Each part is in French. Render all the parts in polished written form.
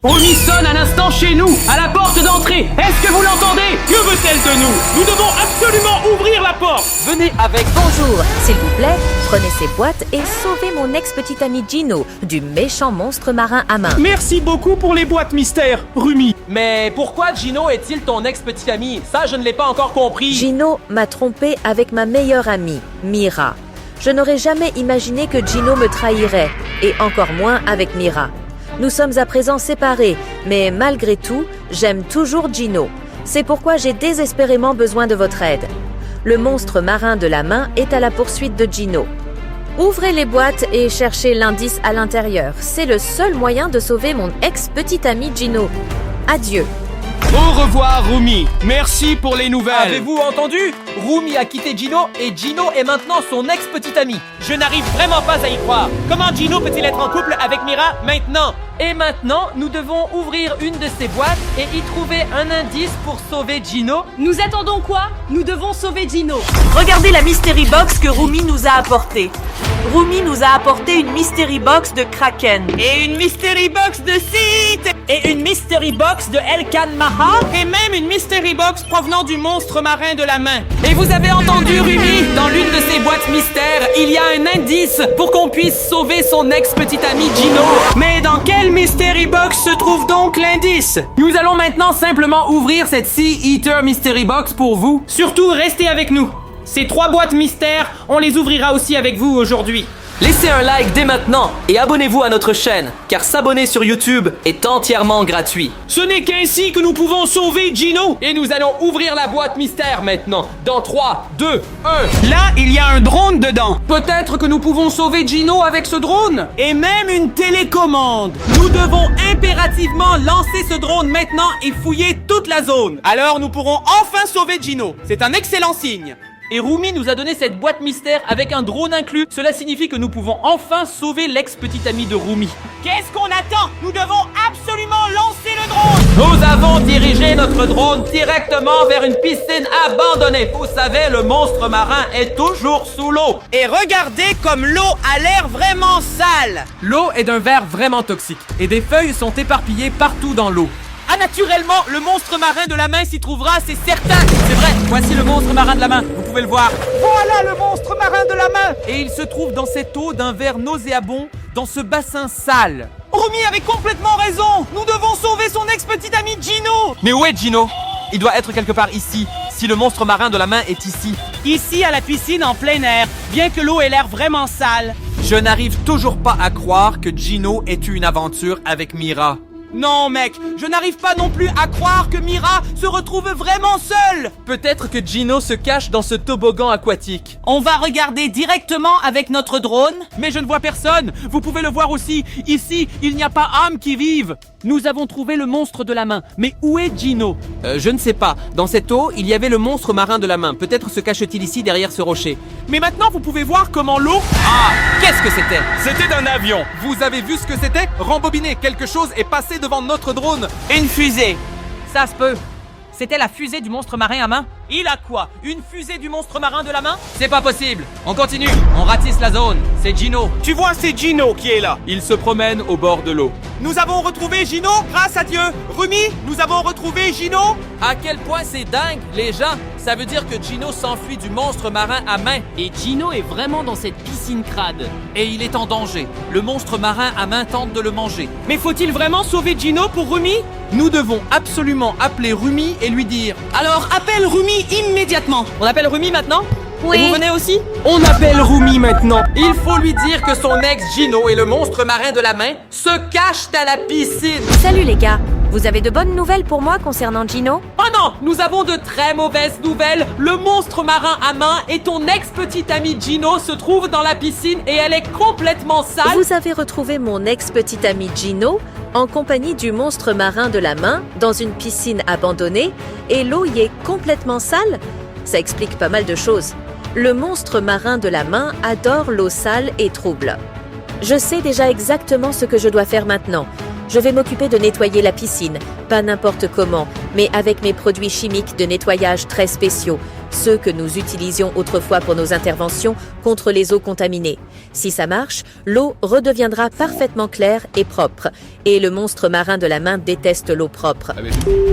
Rumi sonne un instant chez nous, à la porte d'entrée. Est-ce que vous l'entendez? Que veut-elle de nous? Nous devons absolument ouvrir la porte. Venez avec. Bonjour, s'il vous plaît, prenez ces boîtes et sauvez mon ex-petit ami Gino du méchant monstre marin à main. Merci beaucoup pour les boîtes mystères, Rumi. Mais pourquoi Gino est-il ton ex-petit ami? Ça, je ne l'ai pas encore compris. Gino m'a trompé avec ma meilleure amie, Mira. Je n'aurais jamais imaginé que Gino me trahirait, et encore moins avec Mira. Nous sommes à présent séparés, mais malgré tout, j'aime toujours Gino. C'est pourquoi j'ai désespérément besoin de votre aide. Le monstre marin de la main est à la poursuite de Gino. Ouvrez les boîtes et cherchez l'indice à l'intérieur. C'est le seul moyen de sauver mon ex-petit ami Gino. Adieu. Au revoir, Rumi. Merci pour les nouvelles. Avez-vous entendu? Rumi a quitté Gino et Gino est maintenant son ex-petit ami. Je n'arrive vraiment pas à y croire. Comment Gino peut-il être en couple avec Mira maintenant? Et maintenant, nous devons ouvrir une de ces boîtes et y trouver un indice pour sauver Gino. Nous attendons quoi? Nous devons sauver Gino. Regardez la Mystery Box que Rumi nous a apportée. Rumi nous a apporté une Mystery Box de Kraken. Et une Mystery Box de Sith. Et une Mystery Box de Elkan Maha. Et même une Mystery Box provenant du monstre marin de la main. Et vous avez entendu, Rumi? Dans l'une de ces boîtes mystères, il y a un indice pour qu'on puisse sauver son ex-petit ami Gino. Mais dans quelle Mystery Box se trouve donc l'indice? Nous allons maintenant simplement ouvrir cette Sea Eater Mystery Box pour vous. Surtout, restez avec nous. Ces 3 boîtes mystères, on les ouvrira aussi avec vous aujourd'hui. Laissez un like dès maintenant et abonnez-vous à notre chaîne, car s'abonner sur YouTube est entièrement gratuit. Ce n'est qu'ainsi que nous pouvons sauver Gino. Et nous allons ouvrir la boîte mystère maintenant. Dans 3, 2, 1. Là, il y a un drone dedans. Peut-être que nous pouvons sauver Gino avec ce drone. Et même une télécommande. Nous devons impérativement lancer ce drone maintenant et fouiller toute la zone. Alors nous pourrons enfin sauver Gino. C'est un excellent signe. Et Rumi nous a donné cette boîte mystère avec un drone inclus. Cela signifie que nous pouvons enfin sauver l'ex-petit ami de Rumi. Qu'est-ce qu'on attend? Nous devons absolument lancer le drone. Nous avons dirigé notre drone directement vers une piscine abandonnée. Vous savez, le monstre marin est toujours sous l'eau. Et regardez comme l'eau a l'air vraiment sale. L'eau est d'un verre vraiment toxique et des feuilles sont éparpillées partout dans l'eau. Ah, naturellement, le monstre marin de la main s'y trouvera, c'est certain. C'est vrai, voici le monstre marin de la main, vous pouvez le voir. Voilà le monstre marin de la main. Et il se trouve dans cette eau d'un verre nauséabond, dans ce bassin sale. Rumi avait complètement raison. Nous devons sauver son ex-petit ami Gino. Mais où est Gino? Il doit être quelque part ici, si le monstre marin de la main est ici. Ici, à la piscine, en plein air, bien que l'eau ait l'air vraiment sale. Je n'arrive toujours pas à croire que Gino ait eu une aventure avec Mira. Non, mec, je n'arrive pas non plus à croire que Mira se retrouve vraiment seule. Peut-être que Gino se cache dans ce toboggan aquatique. On va regarder directement avec notre drone. Mais je ne vois personne. Vous pouvez le voir aussi. Ici, il n'y a pas âme qui vive. Nous avons trouvé le monstre de la main. Mais où est Gino? Je ne sais pas. Dans cette eau, il y avait le monstre marin de la main. Peut-être se cache-t-il ici derrière ce rocher. Mais maintenant, vous pouvez voir comment l'eau... Ah! Qu'est-ce que c'était? C'était un avion. Vous avez vu ce que c'était? Rembobinez, quelque chose est passé devant notre drone. Une fusée. Ça se peut. C'était la fusée du monstre marin à main. Il a quoi? Une fusée du monstre marin de la main? C'est pas possible. On continue. On ratisse la zone. C'est Gino. Tu vois, c'est Gino qui est là. Il se promène au bord de l'eau. Nous avons retrouvé Gino, grâce à Dieu. Rumi, nous avons retrouvé Gino. À quel point c'est dingue, les gens. Ça veut dire que Gino s'enfuit du monstre marin à main. Et Gino est vraiment dans cette piscine crade. Et il est en danger. Le monstre marin à main tente de le manger. Mais faut-il vraiment sauver Gino pour Rumi? Nous devons absolument appeler Rumi et lui dire... Alors appelle Rumi immédiatement. On appelle Rumi maintenant? Oui. Et vous venez aussi? On appelle Rumi maintenant. Il faut lui dire que son ex Gino et le monstre marin de la main se cachent à la piscine. Salut les gars, vous avez de bonnes nouvelles pour moi concernant Gino? Oh non, nous avons de très mauvaises nouvelles. Le monstre marin à main et ton ex-petit ami Gino se trouvent dans la piscine et elle est complètement sale. Vous avez retrouvé mon ex-petit ami Gino en compagnie du monstre marin de la main dans une piscine abandonnée et l'eau y est complètement sale? Ça explique pas mal de choses. Le monstre marin de la main adore l'eau sale et trouble. Je sais déjà exactement ce que je dois faire maintenant. Je vais m'occuper de nettoyer la piscine, pas n'importe comment, mais avec mes produits chimiques de nettoyage très spéciaux. ceux que nous utilisions autrefois pour nos interventions contre les eaux contaminées. Si ça marche, l'eau redeviendra parfaitement claire et propre. Et le monstre marin de la main déteste l'eau propre.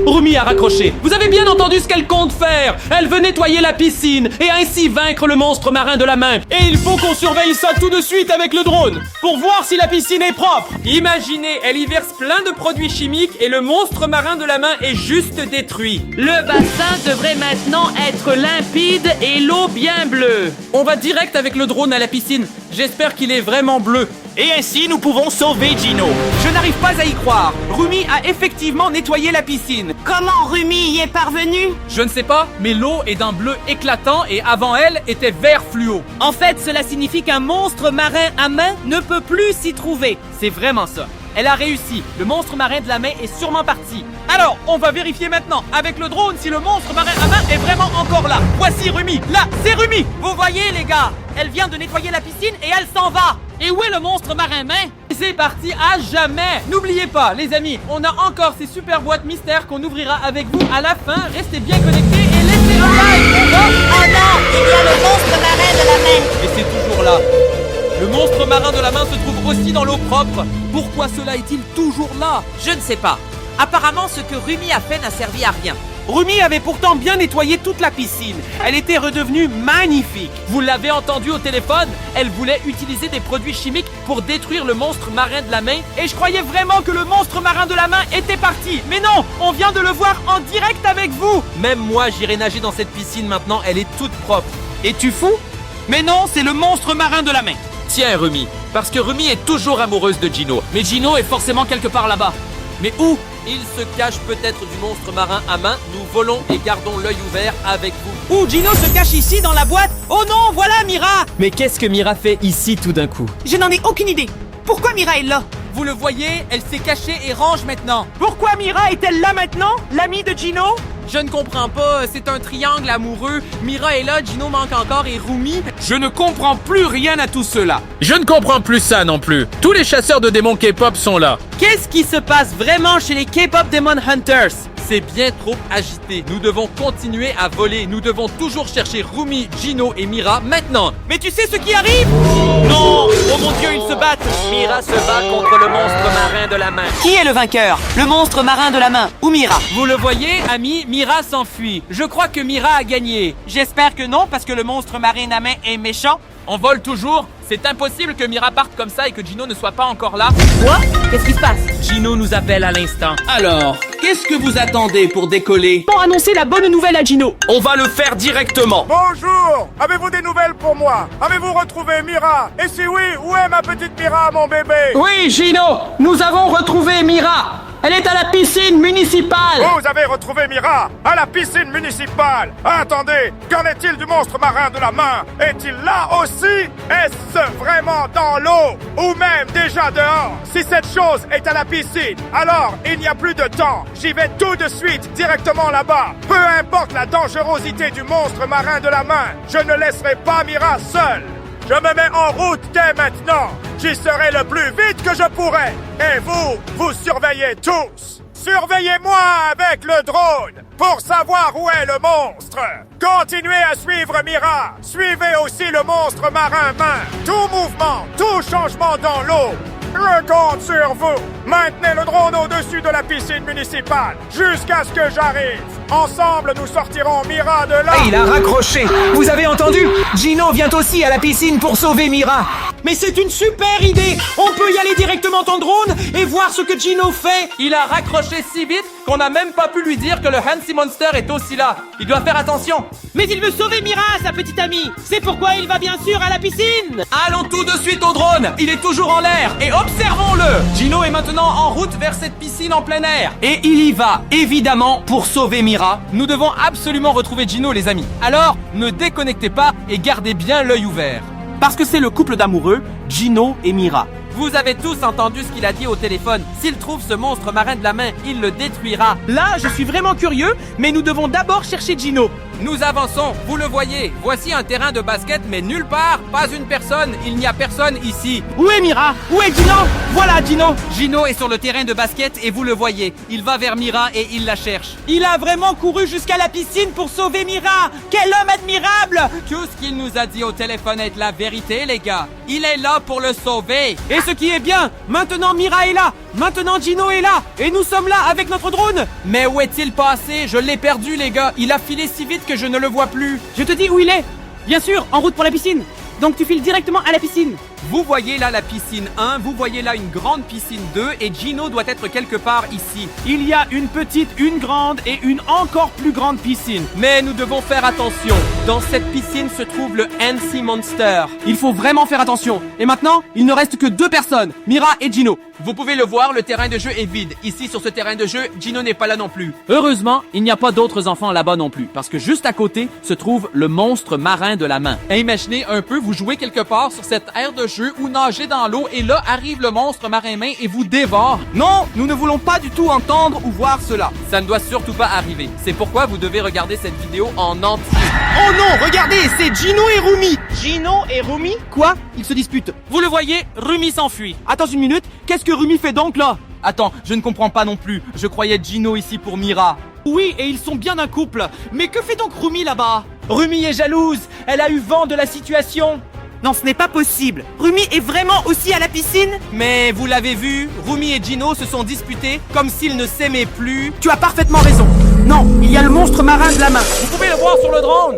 Rumi a raccroché. Vous avez bien entendu ce qu'elle compte faire. Elle veut nettoyer la piscine et ainsi vaincre le monstre marin de la main. Et il faut qu'on surveille ça tout de suite avec le drone pour voir si la piscine est propre. Imaginez, elle y verse plein de produits chimiques et le monstre marin de la main est juste détruit. Le bassin devrait maintenant être limpide et l'eau bien bleue. On va direct avec le drone à la piscine. J'espère qu'il est vraiment bleu. Et ainsi, nous pouvons sauver Gino. Je n'arrive pas à y croire. Rumi a effectivement nettoyé la piscine. Comment Rumi y est parvenu? Je ne sais pas, mais l'eau est d'un bleu éclatant et avant elle était vert fluo. En fait, cela signifie qu'un monstre marin à main ne peut plus s'y trouver. C'est vraiment ça. Elle a réussi. Le monstre marin de la main est sûrement parti. Alors, on va vérifier maintenant avec le drone si le monstre marin à main est vraiment encore là. Voici Rumi. Là, c'est Rumi. Vous voyez, les gars, elle vient de nettoyer la piscine et elle s'en va. Et où est le monstre marin main? C'est parti à jamais. N'oubliez pas, les amis, on a encore ces super boîtes mystères qu'on ouvrira avec vous à la fin. Restez bien connectés et laissez un like. Oh non, il y a le monstre marin de la main. Et c'est toujours là. Le monstre marin de la main se trouve aussi dans l'eau propre. Pourquoi cela est-il toujours là? Je ne sais pas. Apparemment, ce que Rumi a fait n'a servi à rien. Rumi avait pourtant bien nettoyé toute la piscine. Elle était redevenue magnifique. Vous l'avez entendu au téléphone? Elle voulait utiliser des produits chimiques pour détruire le monstre marin de la main. Et je croyais vraiment que le monstre marin de la main était parti. Mais non, on vient de le voir en direct avec vous. Même moi, j'irai nager dans cette piscine maintenant. Elle est toute propre. Es-tu fou? Mais non, c'est le monstre marin de la main. Tiens, Rumi. Parce que Rumi est toujours amoureuse de Gino. Mais Gino est forcément quelque part là-bas. Mais où? Il se cache peut-être du monstre marin à main. Nous volons et gardons l'œil ouvert avec vous. Ouh, Gino se cache ici dans la boîte. Oh non, voilà Mira. Mais qu'est-ce que Mira fait ici tout d'un coup? Je n'en ai aucune idée. Pourquoi Mira est là? Vous le voyez, elle s'est cachée et range maintenant. Pourquoi Mira est-elle là maintenant? L'amie de Gino? Je ne comprends pas, c'est un triangle amoureux. Mira est là, Gino manque encore et Rumi... Je ne comprends plus rien à tout cela. Je ne comprends plus ça non plus. Tous les chasseurs de démons K-pop sont là. Qu'est-ce qui se passe vraiment chez les K-pop Demon Hunters? C'est bien trop agité. Nous devons continuer à voler. Nous devons toujours chercher Rumi, Gino et Mira maintenant. Mais tu sais ce qui arrive? Non! Oh mon Dieu, ils se battent! Mira se bat contre le monstre marin de la main. Qui est le vainqueur? Le monstre marin de la main ou Mira? Vous le voyez, amis, Mira s'enfuit. Je crois que Mira a gagné. J'espère que non, parce que le monstre marin à main est méchant. On vole toujours. C'est impossible que Mira parte comme ça et que Gino ne soit pas encore là. Quoi? Qu'est-ce qui se passe? Gino nous appelle à l'instant. Alors, qu'est-ce que vous attendez pour décoller? Pour annoncer la bonne nouvelle à Gino. On va le faire directement. Bonjour! Avez-vous des nouvelles pour moi? Avez-vous retrouvé Mira? Et si oui, où est ma petite Mira, mon bébé? Oui, Gino, nous avons retrouvé Mira. Elle est à la piscine municipale. Vous avez retrouvé Mira à la piscine municipale. Attendez, qu'en est-il du monstre marin de la main? Est-il là aussi? Est-ce vraiment dans l'eau? Ou même déjà dehors? Si cette chose est à la piscine, alors il n'y a plus de temps. J'y vais tout de suite, directement là-bas. Peu importe la dangerosité du monstre marin de la main, je ne laisserai pas Mira seule. Je me mets en route dès maintenant. J'y serai le plus vite que je pourrai. Et vous surveillez tous. Surveillez-moi avec le drone pour savoir où est le monstre. Continuez à suivre Mira. Suivez aussi le monstre marin main. Tout mouvement, tout changement dans l'eau. Je compte sur vous. Maintenez le drone au-dessus de la piscine municipale jusqu'à ce que j'arrive. Ensemble, nous sortirons Mira de là. Il a raccroché. Vous avez entendu? Gino vient aussi à la piscine pour sauver Mira. Mais c'est une super idée. On peut y aller directement en drone et voir ce que Gino fait. Il a raccroché si vite qu'on n'a même pas pu lui dire que le Hansi Monster est aussi là. Il doit faire attention. Mais il veut sauver Mira, sa petite amie. C'est pourquoi il va bien sûr à la piscine. Allons tout de suite au drone. Il est toujours en l'air et observons-le. Gino est maintenant en route vers cette piscine en plein air. Et il y va, évidemment, pour sauver Mira. Nous devons absolument retrouver Gino, les amis. Alors, ne déconnectez pas et gardez bien l'œil ouvert. Parce que c'est le couple d'amoureux, Gino et Mira. Vous avez tous entendu ce qu'il a dit au téléphone. S'il trouve ce monstre marin de la main, il le détruira. Là, je suis vraiment curieux, mais nous devons d'abord chercher Gino. Nous avançons, vous le voyez. Voici un terrain de basket, mais nulle part, pas une personne. Il n'y a personne ici. Où est Mira? Où est Gino? Voilà Gino. Gino est sur le terrain de basket et vous le voyez. Il va vers Mira et il la cherche. Il a vraiment couru jusqu'à la piscine pour sauver Mira. Quel homme admirable! Tout ce qu'il nous a dit au téléphone est la vérité, les gars. Il est là pour le sauver. Et ce qui est bien, maintenant Mira est là. Maintenant Gino est là. Et nous sommes là avec notre drone. Mais où est-il passé? Je l'ai perdu, les gars. Il a filé si vite que je ne le vois plus. Je te dis où il est. Bien sûr, en route pour la piscine. Donc tu files directement à la piscine. Vous voyez là la piscine 1, vous voyez là une grande piscine 2 et Gino doit être quelque part ici. Il y a une petite, une grande et une encore plus grande piscine. Mais nous devons faire attention. Dans cette piscine se trouve le NC Monster. Il faut vraiment faire attention. Et maintenant, il ne reste que 2 personnes, Mira et Gino. Vous pouvez le voir, le terrain de jeu est vide. Ici, sur ce terrain de jeu, Gino n'est pas là non plus. Heureusement, il n'y a pas d'autres enfants là-bas non plus, parce que juste à côté se trouve le monstre marin de la main. Et imaginez un peu, vous jouez quelque part sur cette aire de jeu ou nagez dans l'eau et là arrive le monstre marin-main et vous dévore. Non, nous ne voulons pas du tout entendre ou voir cela. Ça ne doit surtout pas arriver. C'est pourquoi vous devez regarder cette vidéo en entier. Oh non, regardez, c'est Gino et Rumi. Gino et Rumi? Quoi? Ils se disputent. Vous le voyez, Rumi s'enfuit. Attends une minute, qu'est-ce que Rumi fait donc là? Attends, je ne comprends pas non plus. Je croyais Gino ici pour Mira. Oui, et ils sont bien un couple. Mais que fait donc Rumi là-bas? Rumi est jalouse. Elle a eu vent de la situation. Non, ce n'est pas possible. Rumi est vraiment aussi à la piscine? Mais vous l'avez vu, Rumi et Gino se sont disputés comme s'ils ne s'aimaient plus. Tu as parfaitement raison. Non, il y a le monstre marin de la main. Vous pouvez le voir sur le drone.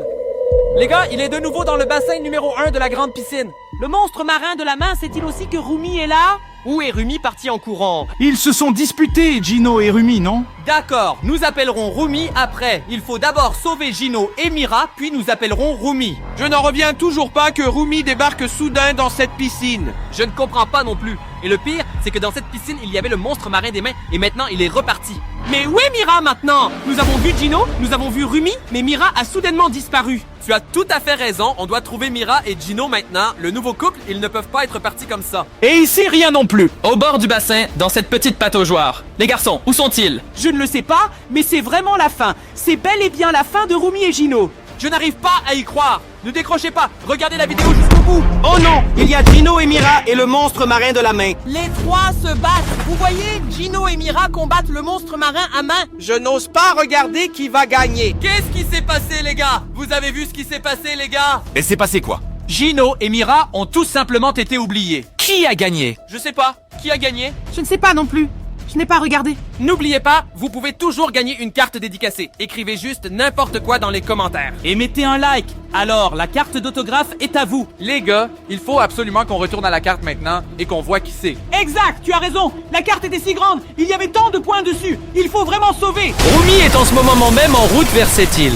Les gars, il est de nouveau dans le bassin numéro 1 de la grande piscine. Le monstre marin de la main sait-il aussi que Rumi est là? Où est Rumi parti en courant? Ils se sont disputés, Gino et Rumi, non? D'accord, nous appellerons Rumi après. Il faut d'abord sauver Gino et Mira, puis nous appellerons Rumi. Je n'en reviens toujours pas que Rumi débarque soudain dans cette piscine. Je ne comprends pas non plus. Et le pire, c'est que dans cette piscine, il y avait le monstre marin des mains et maintenant il est reparti. Mais où est Mira maintenant? Nous avons vu Gino, nous avons vu Rumi, mais Mira a soudainement disparu. Tu as tout à fait raison, on doit trouver Mira et Gino maintenant. Le nouveau couple, ils ne peuvent pas être partis comme ça. Et ici, rien non plus. Au bord du bassin, dans cette petite pataugeoire. Les garçons, où sont-ils? Je ne le sais pas, mais c'est vraiment la fin. C'est bel et bien la fin de Rumi et Gino. Je n'arrive pas à y croire. Ne décrochez pas, regardez la vidéo jusqu'au bout. Oh non, il y a Gino et Mira et le monstre marin de la main. Les trois se battent. Vous voyez, Gino et Mira combattent le monstre marin à main. Je n'ose pas regarder qui va gagner. Qu'est-ce qui s'est passé, les gars? Vous avez vu ce qui s'est passé, les gars? Et c'est passé quoi? Gino et Mira ont tout simplement été oubliés. Qui a gagné? Je sais pas. Qui a gagné? Je ne sais pas non plus. Je n'ai pas regardé. N'oubliez pas, vous pouvez toujours gagner une carte dédicacée. Écrivez juste n'importe quoi dans les commentaires. Et mettez un like. Alors, la carte d'autographe est à vous. Les gars, il faut absolument qu'on retourne à la carte maintenant et qu'on voit qui c'est. Exact, tu as raison. La carte était si grande. Il y avait tant de points dessus. Il faut vraiment sauver. Rumi est en ce moment même en route vers cette île.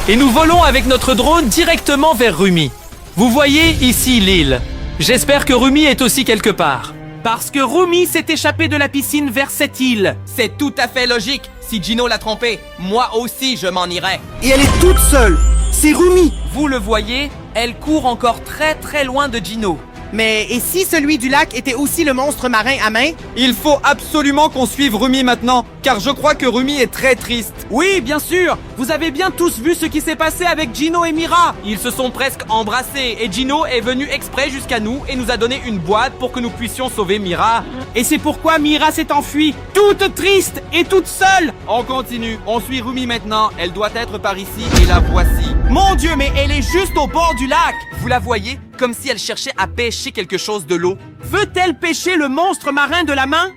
Et nous volons avec notre drone directement vers Rumi. Vous voyez ici l'île. J'espère que Rumi est aussi quelque part. Parce que Rumi s'est échappé de la piscine vers cette île. C'est tout à fait logique. Si Gino l'a trompé, moi aussi je m'en irais. Et elle est toute seule. C'est Rumi. Vous le voyez, elle court encore très très loin de Gino. Mais et si celui du lac était aussi le monstre marin à main? Il faut absolument qu'on suive Rumi maintenant, car je crois que Rumi est très triste. Oui, bien sûr. Vous avez bien tous vu ce qui s'est passé avec Gino et Mira. Ils se sont presque embrassés et Gino est venu exprès jusqu'à nous et nous a donné une boîte pour que nous puissions sauver Mira. Et c'est pourquoi Mira s'est enfuie, toute triste et toute seule. On continue, on suit Rumi maintenant. Elle doit être par ici et la voici. Mon Dieu, mais elle est juste au bord du lac. Vous la voyez? Comme si elle cherchait à pêcher quelque chose de l'eau. Veut-elle pêcher le monstre marin de la main?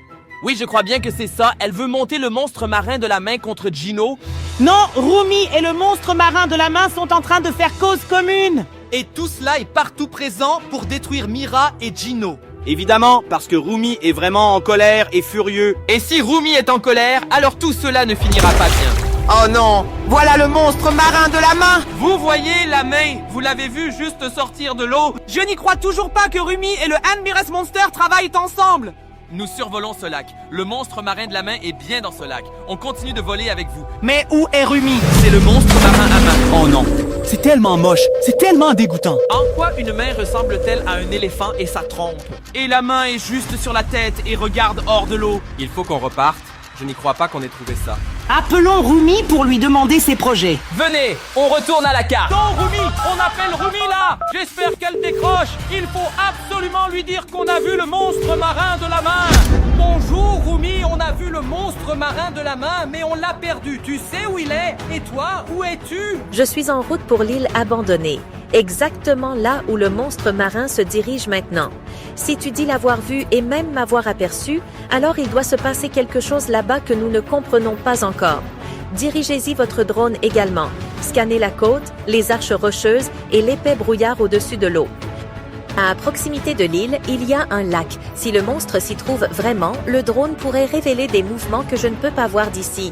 Oui, je crois bien que c'est ça. Elle veut monter le monstre marin de la main contre Gino. Non, Rumi et le monstre marin de la main sont en train de faire cause commune. Et tout cela est partout présent pour détruire Mira et Gino. Évidemment, parce que Rumi est vraiment en colère et furieux. Et si Rumi est en colère, alors tout cela ne finira pas bien. Oh non, voilà le monstre marin de la main. Vous voyez la main? Vous l'avez vu juste sortir de l'eau? Je n'y crois toujours pas que Rumi et le Admirous Monster travaillent ensemble. Nous survolons ce lac. Le monstre marin de la main est bien dans ce lac. On continue de voler avec vous. Mais où est Rumi? C'est le monstre marin à main. Oh non, c'est tellement moche, c'est tellement dégoûtant. En quoi une main ressemble-t-elle à un éléphant et sa trompe? Et la main est juste sur la tête et regarde hors de l'eau. Il faut qu'on reparte. Je n'y crois pas qu'on ait trouvé ça. Appelons Rumi pour lui demander ses projets. Venez, on retourne à la carte. Non, Rumi, on appelle Rumi là. J'espère qu'elle décroche. Il faut absolument lui dire qu'on a vu le monstre marin de la main. Bonjour, Rumi, on a vu le monstre marin de la main, mais on l'a perdu. Tu sais où il est? Et toi, où es-tu? Je suis en route pour l'île abandonnée, exactement là où le monstre marin se dirige maintenant. Si tu dis l'avoir vu et même m'avoir aperçu, alors il doit se passer quelque chose là-bas que nous ne comprenons pas encore. Dirigez-y votre drone également. Scannez la côte, les arches rocheuses et l'épais brouillard au-dessus de l'eau. À proximité de l'île, il y a un lac. Si le monstre s'y trouve vraiment, le drone pourrait révéler des mouvements que je ne peux pas voir d'ici.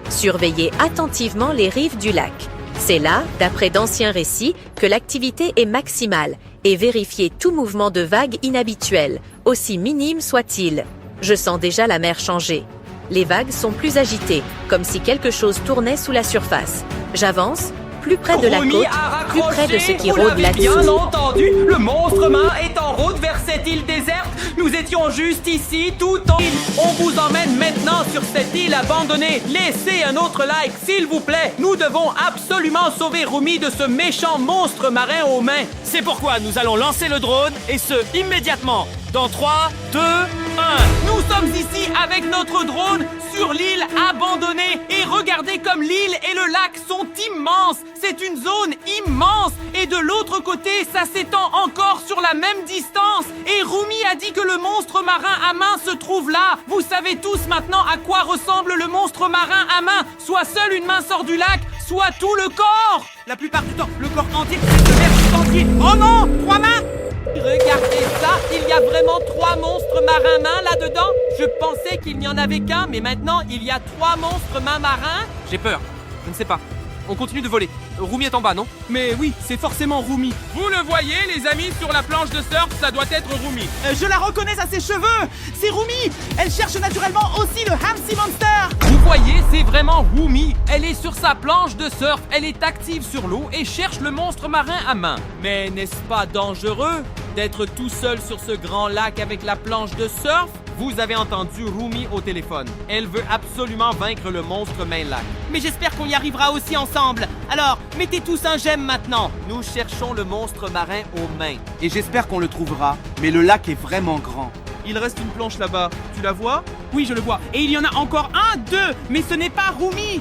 Surveillez attentivement les rives du lac. C'est là, d'après d'anciens récits, que l'activité est maximale, et vérifiez tout mouvement de vagues inhabituel, aussi minime soit-il. Je sens déjà la mer changer. Les vagues sont plus agitées, comme si quelque chose tournait sous la surface. J'avance, plus près de la Rumi côte, a plus près de ce qui vous rôde l'avez là-dessus. bien entendu, le monstre marin est en route vers cette île déserte. Nous étions juste ici, tout en île. On vous emmène maintenant sur cette île abandonnée. Laissez un autre like, s'il vous plaît. Nous devons absolument sauver Rumi de ce méchant monstre marin aux mains. C'est pourquoi nous allons lancer le drone, et ce, immédiatement. Dans 3, 2, 1. Nous sommes ici avec notre drone sur l'île abandonnée. Et regardez comme l'île et le lac sont immenses. C'est une zone immense. Et de l'autre côté, ça s'étend encore sur la même distance. Et Rumi a dit que le monstre marin à main se trouve là. Vous savez tous maintenant à quoi ressemble le monstre marin à main. Soit seule une main sort du lac, soit tout le corps. La plupart du temps, le corps entier, c'est le verre tout entier. Oh non, 3 mains. Regardez ça, il y a vraiment 3 monstres marins mains là-dedans. Je pensais qu'il n'y en avait qu'un, mais maintenant il y a 3 monstres mains marins. J'ai peur, je ne sais pas. On continue de voler. Rumi est en bas, non? Mais oui, c'est forcément Rumi. Vous le voyez, les amis, sur la planche de surf, ça doit être Rumi. Je la reconnais à ses cheveux. C'est Rumi. Elle cherche naturellement aussi le Hamsi Monster. Vous voyez, c'est vraiment Rumi. Elle est sur sa planche de surf, elle est active sur l'eau et cherche le monstre marin à main. Mais n'est-ce pas dangereux d'être tout seul sur ce grand lac avec la planche de surf? Vous avez entendu Rumi au téléphone. Elle veut absolument vaincre le monstre main-lac. Mais j'espère qu'on y arrivera aussi ensemble. Alors, mettez tous un j'aime maintenant. Nous cherchons le monstre marin aux mains. Et j'espère qu'on le trouvera, mais le lac est vraiment grand. Il reste une planche là-bas. Tu la vois? Oui, je le vois. Et il y en a encore un, 2. Mais ce n'est pas Rumi.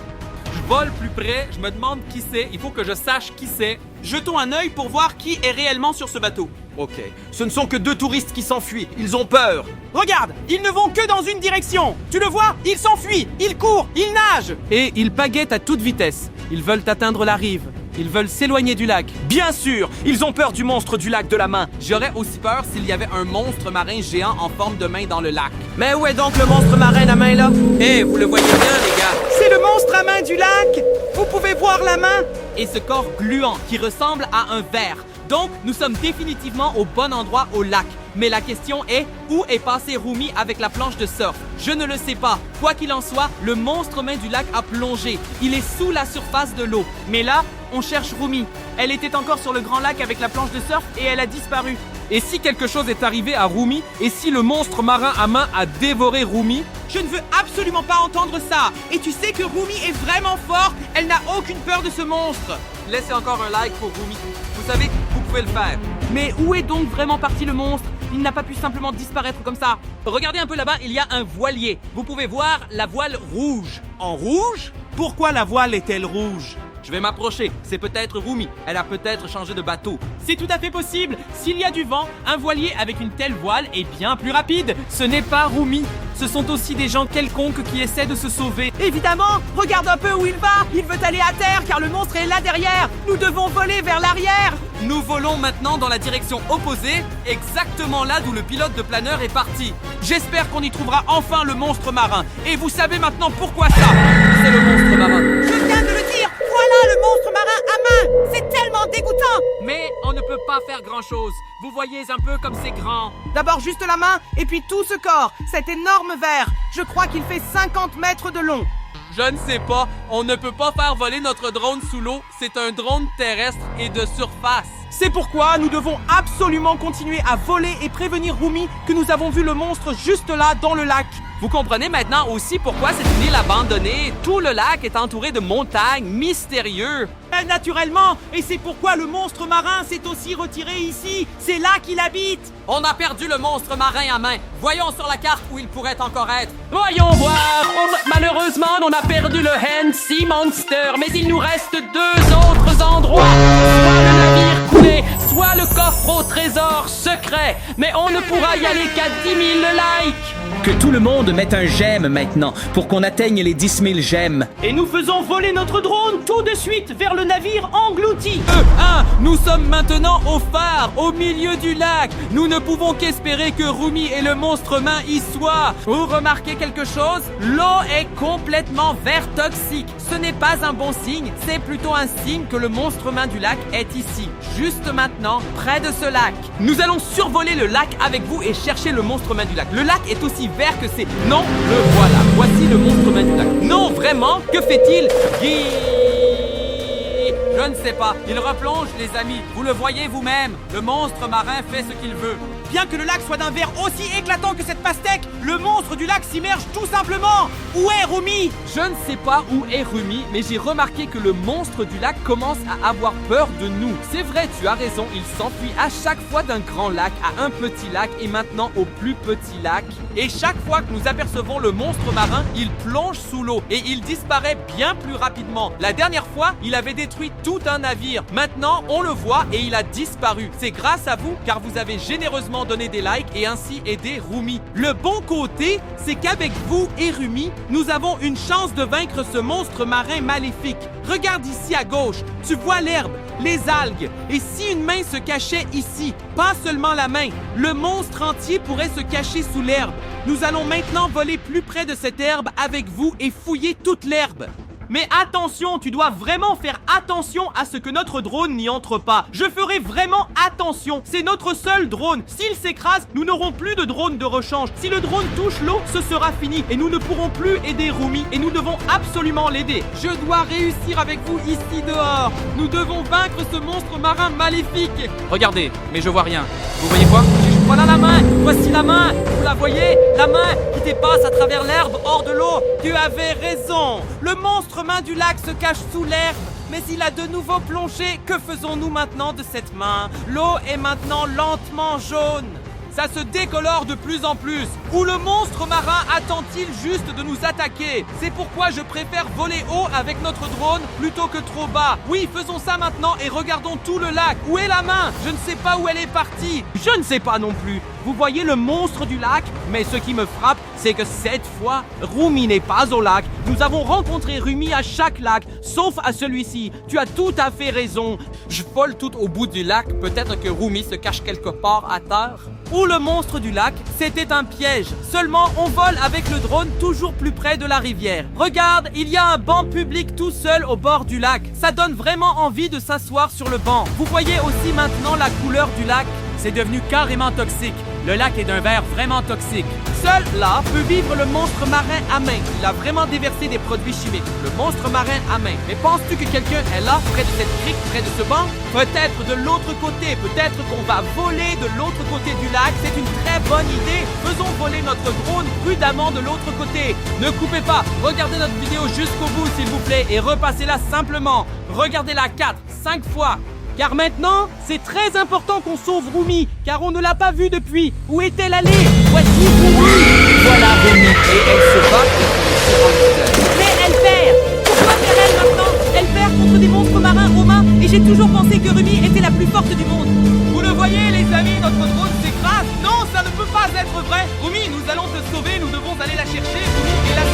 Je vole plus près, je me demande qui c'est. Il faut que je sache qui c'est. Jetons un œil pour voir qui est réellement sur ce bateau. Ok. Ce ne sont que 2 touristes qui s'enfuient. Ils ont peur. Regarde, ils ne vont que dans une direction. Tu le vois? Ils s'enfuient, ils courent, ils nagent. Et ils pagaient à toute vitesse. Ils veulent atteindre la rive. Ils veulent s'éloigner du lac. Bien sûr, ils ont peur du monstre du lac de la main. J'aurais aussi peur s'il y avait un monstre marin géant en forme de main dans le lac. Mais où est donc le monstre marin à main là? Eh, vous le voyez bien les gars. C'est le monstre à main du lac. Vous pouvez voir la main. Et ce corps gluant qui ressemble à un verre. Donc, nous sommes définitivement au bon endroit au lac. Mais la question est, où est passé Rumi avec la planche de surf? Je ne le sais pas. Quoi qu'il en soit, le monstre main du lac a plongé. Il est sous la surface de l'eau. Mais là, on cherche Rumi. Elle était encore sur le grand lac avec la planche de surf et elle a disparu. Et si quelque chose est arrivé à Rumi, et si le monstre marin à main a dévoré Rumi? Je ne veux absolument pas entendre ça. Et tu sais que Rumi est vraiment fort. Elle n'a aucune peur de ce monstre. Laissez encore un like pour Rumi. Vous savez, vous pouvez le faire. Mais où est donc vraiment parti le monstre? Il n'a pas pu simplement disparaître comme ça. Regardez un peu là-bas, il y a un voilier. Vous pouvez voir la voile rouge. En rouge? Pourquoi la voile est-elle rouge? Je vais m'approcher. C'est peut-être Rumi. Elle a peut-être changé de bateau. C'est tout à fait possible. S'il y a du vent, un voilier avec une telle voile est bien plus rapide. Ce n'est pas Rumi. Ce sont aussi des gens quelconques qui essaient de se sauver. Évidemment, regarde un peu où il va. Il veut aller à terre car le monstre est là derrière. Nous devons voler vers l'arrière. Nous volons maintenant dans la direction opposée, exactement là d'où le pilote de planeur est parti. J'espère qu'on y trouvera enfin le monstre marin. Et vous savez maintenant pourquoi ça. C'est le monstre marin. Je viens de le dire. Voilà le monstre marin à main. C'est tellement dégoûtant. Mais on ne peut pas faire grand-chose. Vous voyez un peu comme c'est grand. D'abord juste la main et puis tout ce corps. Cet énorme verre. Je crois qu'il fait 50 mètres de long. Je ne sais pas. On ne peut pas faire voler notre drone sous l'eau. C'est un drone terrestre et de surface. C'est pourquoi nous devons absolument continuer à voler et prévenir Rumi que nous avons vu le monstre juste là dans le lac. Vous comprenez maintenant aussi pourquoi c'est une île abandonnée. Tout le lac est entouré de montagnes mystérieuses. Naturellement, et c'est pourquoi le monstre marin s'est aussi retiré ici. C'est là qu'il habite. On a perdu le monstre marin à main. Voyons sur la carte où il pourrait encore être. Voyons voir. Malheureusement, on a perdu le Hand Sea Monster, mais il nous reste 2 autres endroits. Soit le navire coulé, soit le coffre au trésor secret. Mais on ne pourra y aller qu'à 10 000 likes. Que tout le monde mette un j'aime maintenant pour qu'on atteigne les 10 000 j'aime. Et nous faisons voler notre drone tout de suite vers le navire englouti. Nous sommes maintenant au phare, au milieu du lac. Nous ne pouvons qu'espérer que Rumi et le monstre main y soient. Vous remarquez quelque chose? L'eau est complètement vert toxique. Ce n'est pas un bon signe, c'est plutôt un signe que le monstre main du lac est ici, juste maintenant, près de ce lac. Nous allons survoler le lac avec vous et chercher le monstre main du lac. Le lac est aussi vert que c'est... Non, le voilà. Voici le monstre main du lac. Non, vraiment? Que fait-il? Je ne sais pas. Il replonge, les amis. Vous le voyez vous-même. Le monstre marin fait ce qu'il veut. Bien que le lac soit d'un vert aussi éclatant que cette pastèque, le monstre du lac s'immerge tout simplement. Où est Rumi? Je ne sais pas où est Rumi, mais j'ai remarqué que le monstre du lac commence à avoir peur de nous. C'est vrai, tu as raison, il s'enfuit à chaque fois d'un grand lac à un petit lac et maintenant au plus petit lac. Et chaque fois que nous apercevons le monstre marin, il plonge sous l'eau et il disparaît bien plus rapidement. La dernière fois, il avait détruit tout un navire. Maintenant, on le voit et il a disparu. C'est grâce à vous, car vous avez généreusement donné des likes et ainsi aidé Rumi. Le bon côté, c'est qu'avec vous et Rumi, nous avons une chance de vaincre ce monstre marin maléfique. Regarde ici à gauche, tu vois l'herbe, les algues. Et si une main se cachait ici, pas seulement la main, le monstre entier pourrait se cacher sous l'herbe. Nous allons maintenant voler plus près de cette herbe avec vous et fouiller toute l'herbe. Mais attention, tu dois vraiment faire attention à ce que notre drone n'y entre pas. Je ferai vraiment attention. C'est notre seul drone. S'il s'écrase, nous n'aurons plus de drone de rechange. Si le drone touche l'eau, ce sera fini. Et nous ne pourrons plus aider Rumi. Et nous devons absolument l'aider. Je dois réussir avec vous ici dehors. Nous devons vaincre ce monstre marin maléfique. Regardez, mais je vois rien. Vous voyez quoi? Voilà la main. Voici la main. Vous la voyez? La main qui dépasse à travers l'herbe hors de l'eau. Tu avais raison. Le monstre main du lac se cache sous l'herbe. Mais il a de nouveau plongé. Que faisons-nous maintenant de cette main? L'eau est maintenant lentement jaune. Ça se décolore de plus en plus. Où le monstre marin attend-il juste de nous attaquer? C'est pourquoi je préfère voler haut avec notre drone plutôt que trop bas. Oui, faisons ça maintenant et regardons tout le lac. Où est la main? Je ne sais pas où elle est partie. Je ne sais pas non plus. Vous voyez le monstre du lac? Mais ce qui me frappe, c'est que cette fois, Rumi n'est pas au lac. Nous avons rencontré Rumi à chaque lac, sauf à celui-ci. Tu as tout à fait raison. Je vole tout au bout du lac. Peut-être que Rumi se cache quelque part à terre. Ou le monstre du lac, c'était un piège. Seulement, on vole avec le drone toujours plus près de la rivière. Regarde, il y a un banc public tout seul au bord du lac. Ça donne vraiment envie de s'asseoir sur le banc. Vous voyez aussi maintenant la couleur du lac? C'est devenu carrément toxique. Le lac est d'un vert vraiment toxique. Seul là peut vivre le monstre marin à main. Il a vraiment déversé des produits chimiques. Le monstre marin à main. Mais penses-tu que quelqu'un est là, près de cette crique, près de ce banc? Peut-être de l'autre côté. Peut-être qu'on va voler de l'autre côté du lac. C'est une très bonne idée. Faisons voler notre drone prudemment de l'autre côté. Ne coupez pas. Regardez notre vidéo jusqu'au bout, s'il vous plaît. Et repassez-la simplement. Regardez-la 4, 5 fois. Car maintenant, c'est très important qu'on sauve Rumi, car on ne l'a pas vue depuis. Où est-elle allée? Voici Rumi. Voilà Rumi. Et elle se bat contre Mais elle perd. Pourquoi perd-elle maintenant? Elle perd contre des monstres marins romains, et j'ai toujours pensé que Rumi était la plus forte du monde. Vous le voyez, les amis, notre drone s'écrase. Non, ça ne peut pas être vrai. Rumi, nous allons te sauver, nous devons aller la chercher. Rumi est la